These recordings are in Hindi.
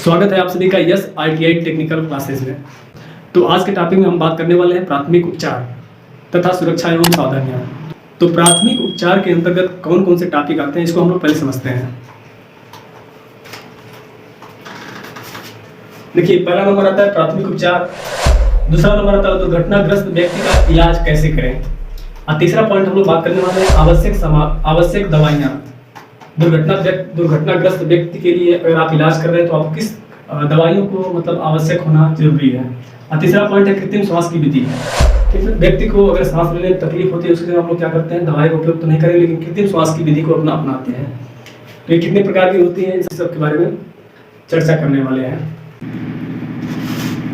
स्वागत है आप सभी का यस ITI टेक्निकल क्लासेस में। तो आज के टॉपिक में हम बात करने वाले हैं प्राथमिक उपचार तथा सुरक्षा एवं सावधानियां। तो प्राथमिक उपचार के अंतर्गत कौन कौन से टॉपिक आते हैं इसको हम लोग पहले समझते हैं। देखिए, पहला नंबर आता है प्राथमिक उपचार, दूसरा नंबर आता है दुर्घटनाग्रस्त व्यक्ति का इलाज कैसे करें, और तीसरा पॉइंट हम लोग बात करने वाले हैं आवश्यक दवाइयाँ। दुर्घटनाग्रस्त व्यक्ति के लिए अगर आप इलाज कर रहे हैं तो आप किस दवाइयों को मतलब आवश्यक होना जरूरी है। और तीसरा पॉइंट है कृत्रिम श्वास की विधि। व्यक्ति को अगर सांस लेने में तकलीफ होती है उसके लिए हम लोग क्या करते हैं, दवाई का उपयोग तो नहीं करेंगे लेकिन कृत्रिम श्वास की विधि को अपनाते हैं। तो ये कितने प्रकार की होती है इस सब के बारे में चर्चा करने वाले हैं।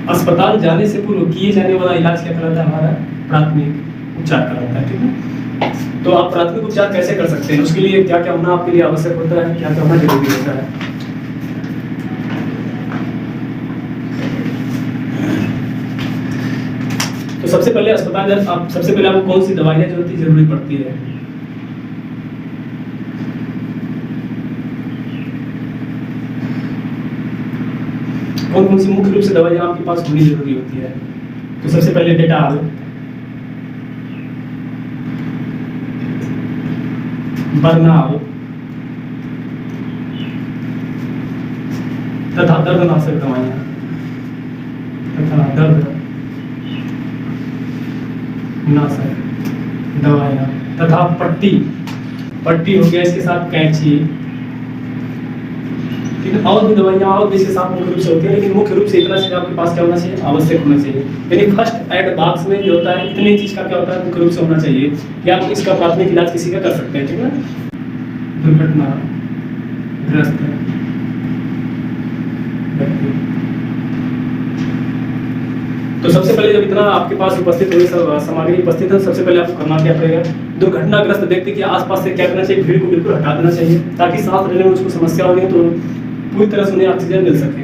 अस्पताल जाने से पूर्व किए जाने वाला इलाज क्या कहलाता है, हमारा प्राथमिक उपचार कहलाता है। ठीक है, तो आप प्राथमिक उपचार कैसे कर सकते हैं, उसके लिए क्या क्या होना आपके लिए आवश्यक होता है, क्या क्या होना जरूरी होता है। तो सबसे पहले अस्पताल आप सबसे पहले आपको कौन सी दवाइयाँ जो होती जरूरी पड़ती है। कौन कौन सी मुख्य रूप से दवाइयाँ आपके पास होनी जरूरी होती है। तो सबसे पहले डेटॉल, बर्नाल तथा दर्दनाशक दवाइयाँ तथा पट्टी हो गया, इसके साथ कैंची। ठीक है, और भी दवाइयाँ और भी इसके साथ मुख्य रूप से होती है, लेकिन मुख्य रूप से इतना चीज आपके पास क्या होना चाहिए, आवश्यक होना चाहिए। यानी फर्स्ट एड बॉक्स में जो होता है इतनी चीज का क्या होता है मुख्य रूप से होना चाहिए कि आप इसका प्राथमिक इलाज किसी का कर सकते हैं। ठीक है, दुर्घटनाग्रस्त व्यक्ति। तो सबसे पहले जब इतना आपके पास उपस्थित हुई सब सामग्री उपस्थित है, सबसे पहले आपको करना क्या पड़ेगा, दुर्घटनाग्रस्त व्यक्ति के आसपास से क्या करना चाहिए, भीड़ को बिल्कुल हटा देना चाहिए ताकि सांस लेने में उसको समस्या हो तो पूरी तरह से उन्हें ऑक्सीजन मिल सके।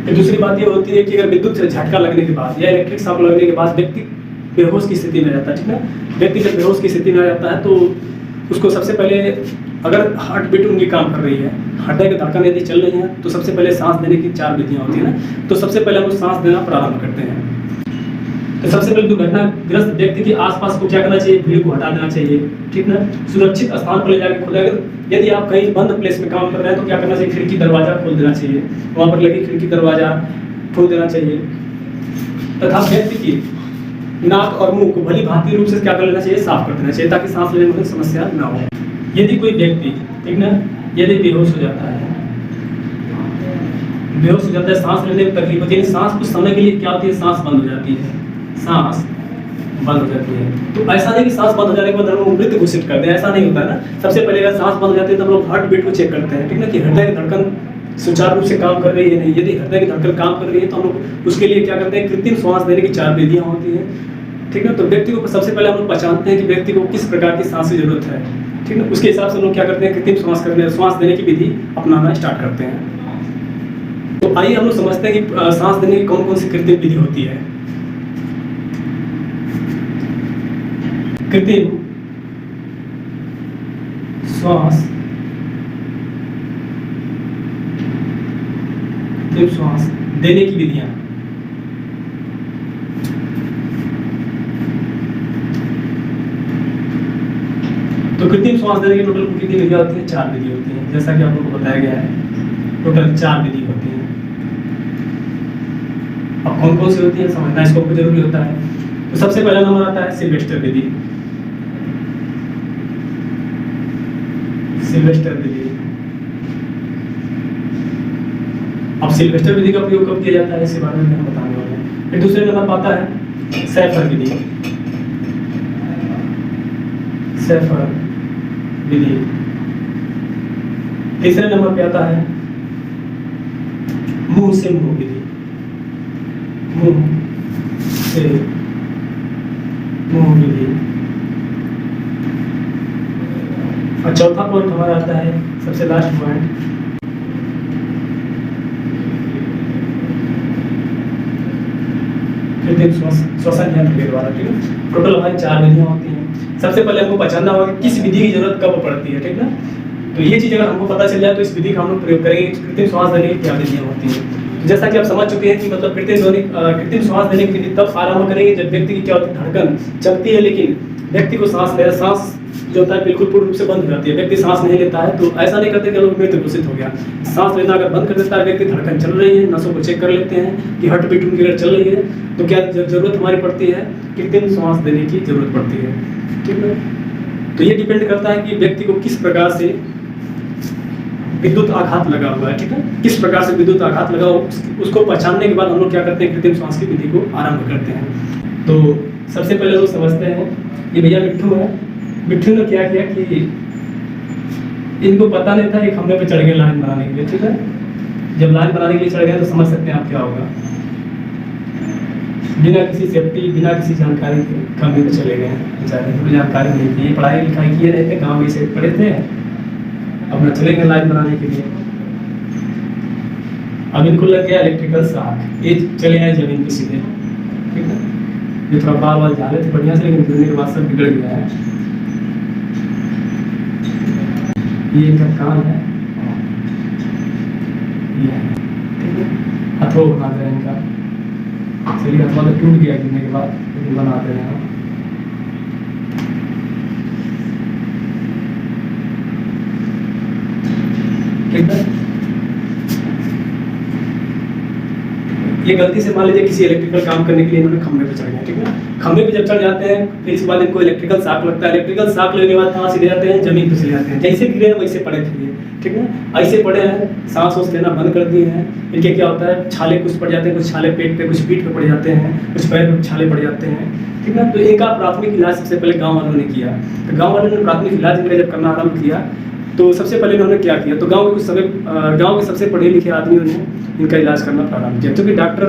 फिर दूसरी बात ये होती है कि अगर विद्युत से झटका लगने के बाद या इलेक्ट्रिक शॉक लगने के बाद व्यक्ति बेहोश की स्थिति में रहता है। ठीक है, व्यक्ति जब बेहोश की स्थिति में रहता है तो उसको सबसे पहले, अगर हार्ट बीट उनकी काम कर रही है, हृदय की धड़कन यदि चल रही है, तो सबसे पहले सांस देने की 4 विधियां होती है ना। तो सबसे पहले हम सांस देना प्रारंभ करते हैं। तो सबसे पहले दुर्घटनाग्रस्त व्यक्ति के आसपास को क्या करना चाहिए, भीड़ को हटा देना चाहिए। ठीक ना, सुरक्षित स्थान पर ले जाकर खुला। यदि आप कहीं बंद प्लेस में काम कर रहे हैं तो क्या करना चाहिए, खिड़की दरवाजा खोल देना चाहिए, वहां पर लगी खिड़की दरवाजा खोल देना चाहिए। तथा व्यक्ति की नाक और मुंह को भली भांति रूप से क्या कर लेना चाहिए, साफ कर देना चाहिए ताकि सांस लेने में समस्या ना हो। यदि कोई व्यक्ति, ठीक ना, यदि बेहोश हो जाता है, सांस लेने में तकलीफ होती है, सांस कुछ समय के लिए क्या होती है, सांस बंद हो जाती है, सांस बंद हो जाती है। तो ऐसा नहीं कि सांस बंद हो जाने के बाद हम लोग मृत घोषित कर दें, ऐसा नहीं होता है ना। सबसे पहले अगर सांस बंद हो जाती है तो हम लोग हार्ट बीट को चेक करते हैं। ठीक ना, कि हृदय की धड़कन सुचारू रूप से काम कर रही है नहीं। यदि हृदय की धड़कन काम कर रही है तो हम लोग उसके लिए क्या करते हैं, कृत्रिम श्वास देने की 4 विधियां होती हैं। ठीक है, तो व्यक्ति को सबसे पहले हम लोग पहचानते हैं कि व्यक्ति को किस प्रकार की सांस की जरूरत है। ठीक है, उसके हिसाब से हम लोग क्या करते हैं, कृत्रिम श्वास देने की विधि अपनाना स्टार्ट करते हैं। तो आइए हम लोग समझते हैं कि सांस देने की कौन कौन सी कृत्रिम विधि होती है। कृत्रिम श्वास देने की विधियां। तो कृत्रिम श्वास देने की टोटल कितनी विधियां होती हैं, 4 विधि होती हैं, जैसा कि आप लोगों को बताया गया है। टोटल 4 विधि होती हैं। अब कौन कौन सी होती है समझना इसको जरूरी होता है। तो सबसे पहला नंबर आता है सिल्वेस्टर विधि। अब सिल्वेस्टर विधि का प्रयोग कब किया जाता है इसके बारे में हम बताने वाले हैं। फिर दूसरे नंबर पर आता है सैफर विधि। तीसरे नंबर पे आता है मुंह से मुंह विधि। और चौथा पॉइंट हमारा आता है, सबसे लास्ट पॉइंट, श्वसन यंत्र के द्वारा। ठीक है, टोटल हमारी 4 विधियां होती हैं। सबसे पहले हमको पहचानना होगा कि किस विधि की जरूरत कब पड़ती है। ठीक है, तो ये चीज़ अगर हमको पता चल जाए तो इस विधि का हम लोग प्रयोग करेंगे। कृत्रिम श्वास देने की क्या विधियाँ होती हैं, जैसा कि आप समझ चुके हैं कि मतलब कृत्रिम श्वास देने की विधि तब आरंभ करेंगे जब व्यक्ति की क्या होती है, धड़कन चलती है लेकिन व्यक्ति को सांस जो होता है बिल्कुल पूर्ण रूप से बंद हो जाती है, व्यक्ति सांस नहीं लेता है। तो ऐसा नहीं करते कि लोग मृत घोषित हो गया। सांस लेना अगर बंद कर देता है व्यक्ति, धड़कन चल रही है, नसों को चेक कर लेते हैं कि हार्ट बीट उनकी अगर चल रही है तो क्या जरूरत हमारी पड़ती है, कृत्रिम श्वास देने की जरूरत पड़ती है। ठीक है, तो ये डिपेंड करता है कि व्यक्ति को किस प्रकार से विद्युत आघात लगा हुआ है। ठीक है, किस प्रकार से विद्युत आघात लगा उसको पहचानने के बाद हम लोग क्या करते हैं, कृत्रिम श्वास की विधि को आरंभ करते हैं। तो सबसे पहले लोग समझते हैं, ये भैया मिट्ठू है, मिट्ठू ने क्या किया कि इनको पता नहीं था, एक खंभे पे चढ़ गए लाइन बनाने के लिए। ठीक है, जब लाइन बनाने के लिए चढ़ गए तो समझ सकते हैं आप क्या होगा, बिना किसी सेफ्टी बिना किसी जानकारी के खंभे पे चले गए हैं बेचारे, कोई जानकारी नहीं थी, पढ़ाई लिखाई किए नहीं थे, गाँव में से पढ़े थे, अपना चले गए लाइन बनाने के लिए। अब इनको लग गया इलेक्ट्रिकल शॉक, ये चले आए जमीन पे सीधे। ठीक है, ये थोड़ा बाल वाल झाले थे बढ़िया से, लेकिन गिरने के बाद सब बिगड़ गया है। ये इनका कान है, ये है। ठीक है, हथौड़ा बनाते हैं इनका, चलिए हथौड़ा तो टूट गया गिरने के बाद, लेकिन बनाते हैं हम। ठीक है, ये गलती से मान लीजिए किसी इलेक्ट्रिकल काम करने के लिए इन्होंने खंभे पे चढ़ गया। ठीक है, खंभे पे जब चढ़ जाते हैं फिर इसके बाद इनको इलेक्ट्रिकल शॉक लगता है, इलेक्ट्रिकल शॉक लगने के बाद कहाँ सीधे जाते हैं, जमीन पे चले जाते हैं। जैसे गिरे हैं वैसे पड़े थे। ठीक है, ऐसे पड़े हैं, सांस वांस लेना बंद कर दिए हैं। इनके क्या होता है, छाले कुछ पड़ जाते हैं, कुछ छाले पेट पे, कुछ पीठ पे पड़ जाते हैं, कुछ पैर पे छाले पड़ जाते हैं। ठीक है, तो इनका प्राथमिक इलाज सबसे पहले गाँव वालों ने किया। तो गाँव वालों ने प्राथमिक इलाज इनका जब करना आरम्भ किया तो सबसे पहले इन्होंने क्या किया, तो गाँव के सबसे पढ़े लिखे आदमियों ने इनका इलाज करना प्रारंभ किया, क्योंकि डॉक्टर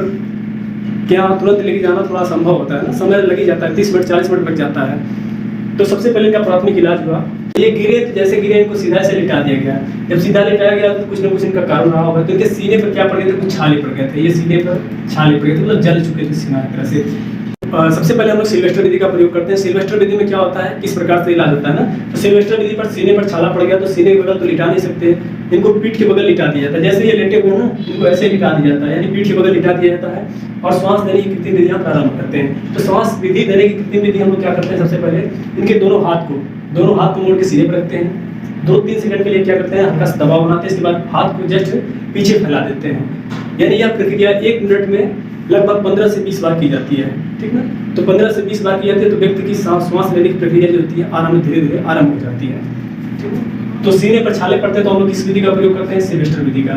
के यहाँ तुरंत लेके जाना थोड़ा संभव होता है ना, समय लग ही जाता है, 30 मिनट 40 मिनट लग जाता है। तो सबसे पहले इनका प्राथमिक इलाज हुआ, ये गिरे तो जैसे गिरे इनको सीधा से लिटा दिया गया। जब सीधा लिटाया गया तो कुछ ना कुछ इनका कारण रहा होगा, तो इनके सीने पर क्या पड़ गए थे, कुछ छाले पड़ गए थे, ये सीने पर छाले पड़ गए थे, मतलब जल चुके थे सीना एक तरह से। सबसे पहले हम लोग सिल्वेस्टर विधि का प्रयोग करते हैं। सिल्वेस्टर विधि में क्या होता है, किस प्रकार से इलाज होता है ना, तो सिल्वेस्टर विधि पर सीने पर छाला पड़ गया तो सीने के बगल तो लिटा नहीं सकते, इनको पीठ के बगल लिटा दिया जाता है। जैसे ये लेटे हुए ना, इनको ऐसे लिटा दिया जाता है, यानी पीठ के बगल लिटा दिया जाता है और श्वास देने की कृत्रिम विधियां प्रारंभ करते हैं। तो श्वास विधि देने की कृत्रिम विधि हम लोग क्या करते हैं, सबसे पहले इनके दोनों हाथ को मोड़ के सीधे पर रखते हैं, 2-3 सेकंड के लिए क्या करते हैं, हल्का सा दबाव बनाते हैं, इसके बाद हाथ को जस्ट पीछे फैला देते हैं। यानी यह प्रक्रिया 1 मिनट में लगभग 15 से 20 बार की जाती है। ठीक ना, तो 15 से 20 बार की जाती है तो व्यक्ति की सांस लेने की प्रक्रिया जो होती है धीरे धीरे आरंभ हो जाती है। ठीक है, तो सीने पर छाले पड़ते हैं तो हम लोग किस विधि का प्रयोग करते हैं, सिल्वेस्टर विधि का।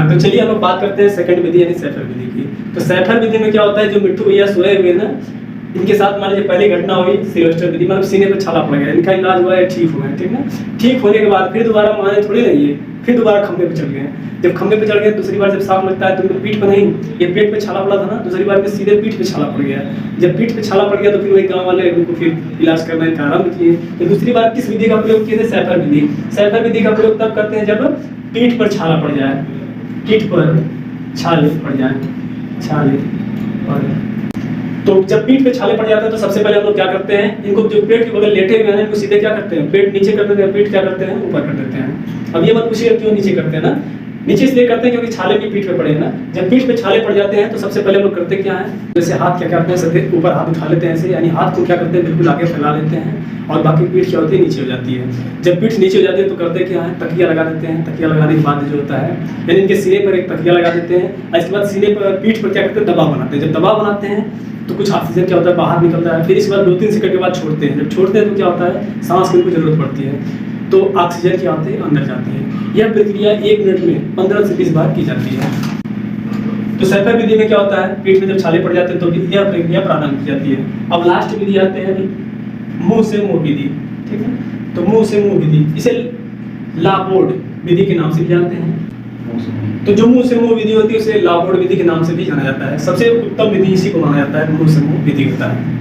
तो चलिए हम लोग बात करते हैं सेकंड विधि यानी सैफर विधि की। तो सैफर विधि में क्या होता है, जो मिट्ठू भैया सोए हुए ना, इनके साथ मान लीजिए पहली घटना हुई सिल्वेस्टर विधि, मतलब सीने पर छाला पड़ गया, इनका इलाज हुआ है, ठीक हो गया। ठीक ना, ठीक होने के बाद फिर दोबारा माने थोड़ी नहीं है, फिर दोबारा खंभे पे चढ़ गए। जब खंभे पे चढ़ गए दूसरी बार जब सांप लगता है तो उनको पीठ पे नहीं, ये पेट पे छाला पड़ा था ना, दूसरी बार में सीधे पीठ पे छाला पड़ गया। जब पीठ पे छाला पड़ गया तो फिर वही गांव वाले उनको फिर इलाज करना इनका आरंभ किए। तो दूसरी बार किस विधि का प्रयोग किए थे, सैफर विधि। सैफर विधि का प्रयोग तब करते हैं जब पीठ पर छाला पड़ जाए, पीठ पर छाले पड़ जाए, छाले और तो जब पीठ पे छाले पड़ जाते हैं तो सबसे पहले हम लोग क्या करते हैं, इनको जो पेट के बगल लेटे हुए हैं इनको सीधे क्या करते हैं, पेट नीचे कर देते हैं, पीठ क्या करते हैं, ऊपर कर देते हैं। अब ये मत पूछिए क्यों नीचे करते हैं ना, नीचे इसलिए करते हैं क्योंकि छाले भी पीठ पे पड़े हैं ना। जब पीठ पे छाले पड़ जाते हैं तो सबसे पहले हम लोग करते क्या है, जैसे हाथ क्या करते हैं, सबसे ऊपर हाथ उठा लेते हैं ऐसे, यानी हाथ को क्या करते हैं बिल्कुल आगे फैला लेते हैं और बाकी पीठ क्या होती है, नीचे हो जाती है। जब पीठ नीचे हो जाती है तो करते क्या है, तकिया लगा देते हैं। तकिया लगाने के बाद जो होता है, यानी इनके सीने पर एक तकिया लगा देते हैं, इसके बाद सीने पर पीठ पर क्या करते हैं, दबाव बनाते हैं। जब दबाव बनाते हैं तो कुछ ऑक्सीजन क्या होता है बाहर निकलता है, फिर इसके बाद 2-3 सेकंड के बाद छोड़ते हैं। जब छोड़ते हैं तो क्या होता है, सांस की जरूरत पड़ती है तो ऑक्सीजन क्या होती है अंदर जाती है। यह प्रक्रिया 1 मिनट में 15 से 20 बार की जाती है। तो सैफर विधि में क्या होता है, पीठ में जब छाले पड़ जाते हैं तो यह प्रक्रिया प्रारंभ की जाती है। अब लास्ट विधि आते हैं मुंह से मुंह विधि। ठीक है, तो मुंह से मुंह विधि, इसे लाबोर्ड विधि के नाम से भी जानते हैं। तो जो मुंह से मुंह विधि होती है उसे लाबोर्ड विधि के नाम से भी जाना जाता है। सबसे उत्तम विधि इसी को माना जाता है, मुंह से मुंह विधि होता है।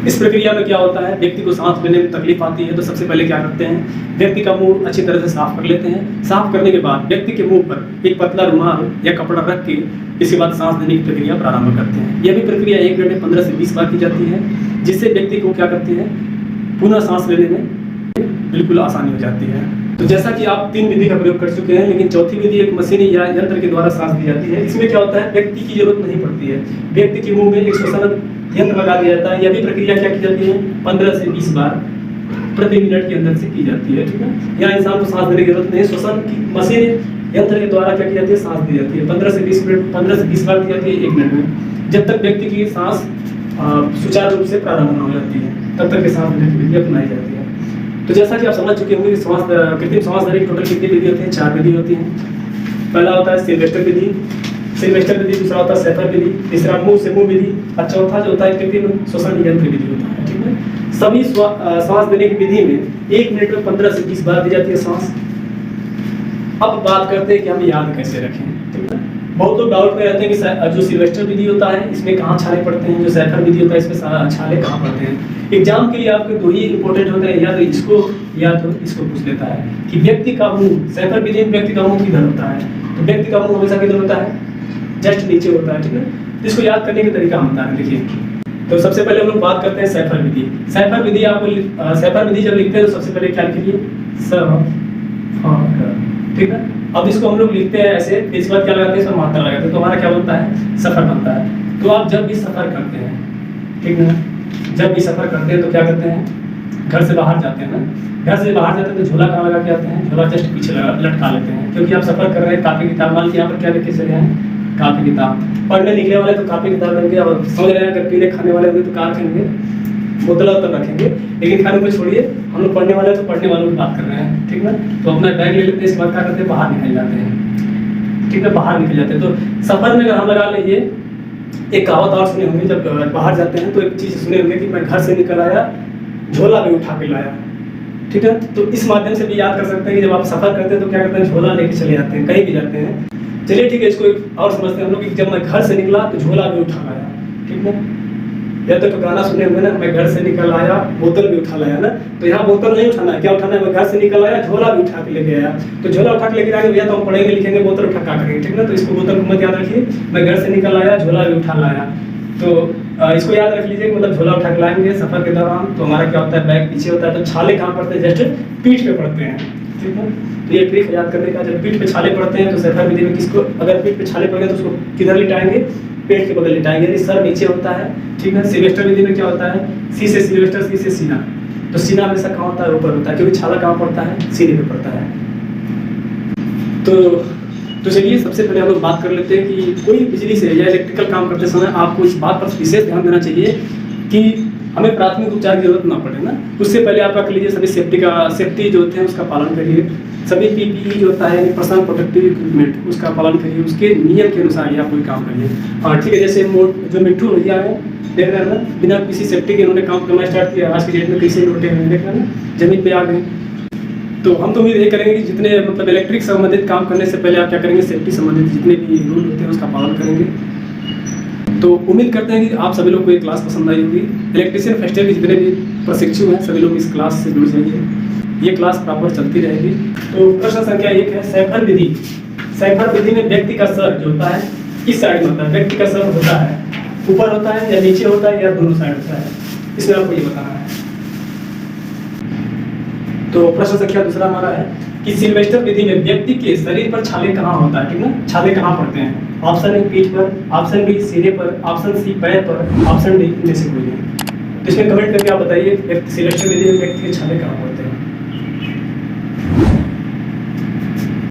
इस प्रक्रिया में क्या होता है, व्यक्ति को सांस लेने में तकलीफ आती है तो सबसे पहले क्या करते हैं, व्यक्ति का मुंह अच्छी तरह से साफ कर लेते हैं। साफ करने के बाद व्यक्ति के मुंह पर एक पतला रुमाल या कपड़ा रख के इसके बाद सांस देने की प्रक्रिया प्रारंभ करते हैं। यह भी प्रक्रिया 1 मिनट में 15 से 20 बार की जाती है, जिससे व्यक्ति को क्या करती है, पुनः सांस लेने में बिल्कुल आसानी हो जाती है। तो जैसा कि आप 3 विधि का प्रयोग कर चुके हैं, लेकिन चौथी विधि एक मशीन या यंत्र के द्वारा सांस दी जाती है। इसमें क्या होता है, व्यक्ति की जरूरत नहीं पड़ती है, व्यक्ति के मुंह में एक श्वसन यंत्र लगा दिया जाता है। यह भी प्रक्रिया क्या की जाती है, 15 से 20 बार प्रति मिनट के अंदर से की जाती है, ठीक है। यहाँ इंसान को सांस देने की जरूरत नहीं है, श्वसन की मशीन यंत्र के द्वारा क्या की जाती है, सांस दी जाती है। 15 से 20 बार दी जाती है 1 मिनट में। जब तक व्यक्ति की सांस सुचारू रूप से प्रारंभ न हो जाती है, तब तक के सांस लेने की विधि अपनाई जाती है। तो जैसा कि आप समझ चुके होंगे कि कृत्रिम सांस लेने की टोटल कितनी विधि होती है, 4 विधि होती हैं। पहला होता है सिल्वेस्टर विधि, दूसरा होता है सेफर विधि, तीसरा मुंह से मुंह विधि, और चौथा जो होता है कृत्रिम श्वसन यंत्र विधि होता है, ठीक है। सभी सांस देने की विधि में 1 मिनट में 15 से 20 बार दी जाती है सांस। अब बात करते हैं कि हम याद कैसे रखें, ठीक है। बहुत लोग डाउट में रहते हैं कि जो सिल्वेस्टर विधि होता है इसमें कहाँ छाले पड़ते हैं, जो सेफर विधि होता है इसमें छाले कहाँ पड़ते हैं। एग्जाम के लिए आपके 2 ही इंपॉर्टेंट होते हैं, या तो इसको पूछ लेता है कि व्यक्ति का मुंह, सेफर विधि में व्यक्ति का मुंह किधर होता है, तो व्यक्ति का मुंह हमेशा किधर होता है, जस्ट नीचे होता है, ठीक है। इसको याद करने का तरीका हम बता रहे हैं, देखिए। तो सबसे पहले हम लोग बात करते हैं सेफर विधि। सेफर विधि आपको सेफर विधि जब लिखते हैं तो सबसे पहले क्या लिखिए, ठीक है। अब इसको हम लोग लिखते हैं ऐसे, इसके बाद क्या लगाते हैं, इसमें मात्रा लगाते हैं, तो हमारा क्या बनता है, सफर बनता है। तो आप जब भी सफर करते हैं, ठीक है, जब भी सफर करते हैं तो क्या करते हैं, घर से बाहर जाते हैं ना, घर से बाहर जाते हैं तो झोला कहाँ लगा के आते हैं, झोला जस्ट पीछे लटका लेते हैं, क्योंकि आप सफर कर रहे हैं। कापी किताब मान के यहाँ पर क्या लेके चले आए, कापी किताब। पढ़ने निकले वाले तो कापी किताब लेंगे, और समझ रहे हैं अगर पीने खाने वाले होंगे तो कार रखेंगे, बोतल रखेंगे, लेकिन खाने को छोड़िए, हम लोग पढ़ने वाले तो पढ़ने वालों की बात कर रहे हैं, ठीक है। तो अपना बैग ले लेते हैं, इसके बाद क्या करते हैं, बाहर निकल जाते हैं, ठीक है, बाहर निकल जाते हैं। तो सफर में अगर हम लगा लीजिए, एक कहावत और सुने होंगे, जब बाहर जाते हैं तो एक चीज़ सुने होंगे कि मैं घर से निकल आया, झोला भी उठा के लाया, ठीक है। तो इस माध्यम से भी याद कर सकते हैं कि जब आप सफर करते हैं तो क्या करते हैं, झोला लेके चले जाते हैं, कहीं भी जाते हैं। चलिए ठीक है, इसको एक और समझते हैं हम लोग कि जब मैं घर से निकला तो झोला भी उठा लाया, ठीक है। या तो गाना सुने होंगे ना, मैं घर से निकल आया, बोतल भी उठा लाया ना, तो यहाँ बोतल नहीं उठाना है, क्या उठाना है, मैं घर से निकल आया, झोला भी उठा के लेके आया। तो झोला उठा के लेके आएंगे भैया तो हम पढ़ेंगे लिखेंगे, बोतल उठा क्या करेंगे, ठीक है ना। तो इसको बोतल को मत याद रखिए, मैं घर से निकल आया, झोला भी उठा लाया। तो इसको याद रख लीजिए, मतलब झोला उठा के लाएंगे सफर के दौरान, तो हमारा क्या होता है, बैग पीछे होता है, तो छाले कहाँ पड़ते हैं, जस्ट पीठ पे पड़ते हैं, ठीक है। तो ये ट्रिक याद करने का, जब पीठ पे छाले पड़ते हैं तो सेफर विधि में किसको, अगर पीठ पे छाले पड़ गए तो उसको किधर लिटाएंगे, पेट के बगल लिटाएंगे, यानी सर नीचे होता है, ठीक है। सिल्वेस्टर विधि में क्या होता है, सी से सिल्वेस्टर, सी से सीना, तो सीना हमेशा कहाँ होता है, ऊपर होता है, क्योंकि छाला कहाँ पड़ता है, सीने पे पड़ता है। तो चलिए सबसे पहले हम लोग बात कर लेते हैं कि कोई बिजली से या इलेक्ट्रिकल काम करते समय आपको इस बात पर विशेष ध्यान देना चाहिए कि हमें प्राथमिक उपचार की जरूरत ना पड़े ना। उससे पहले आप कर लीजिए, सभी सेफ्टी जो होते हैं उसका पालन करिए, सभी PPE जो होता है पर्सनल प्रोटेक्टिव इक्विपमेंट उसका पालन करिए, उसके नियम के अनुसार ही आप कोई काम करिए। और ठीक है, जैसे जो मिट्टू भैया है, देख रहे हैं ना, बिना किसी सेफ्टी के इन्होंने काम करना स्टार्ट किया, आज की डेट में कैसे लौटे हैं, देख रहे हैं ना, जमीन पे आ गए। तो हम तो उम्मीद ये करेंगे कि जितने मतलब इलेक्ट्रिक संबंधित काम करने से पहले आप क्या करेंगे, सेफ्टी संबंधित जितने भी रूल होते हैं उसका पालन करेंगे। तो उम्मीद करते हैं कि आप सभी लोग को ये क्लास पसंद आई होगी। इलेक्ट्रिशियन फर्स्ट ईयर के जितने भी प्रशिक्षु हैं सभी लोग इस क्लास से जुड़ जाइए, ये क्लास प्रॉपर चलती रहेगी। तो प्रश्न संख्या 1 है, सेफर विधि। सेफर विधि में व्यक्ति का सर जो होता है किस साइड में होता है, व्यक्ति का सर होता है ऊपर होता है या नीचे होता है या दोनों साइड होता है, इसमें आपको ये बताना है। तो प्रश्न संख्या 2 हमारा है कि सिल्वेस्टर विधि में व्यक्ति के शरीर पर छाले कहाँ होता है, ठीक है, छाले कहाँ पड़ते हैं। ऑप्शन ए पीठ पर, ऑप्शन बी सीने पर, ऑप्शन सी पैर पर, ऑप्शन डी इनमें से कोई नहीं। तो इसमें कमेंट करके आप बताइए सिल्वेस्टर विधि में व्यक्ति के छाले कहाँ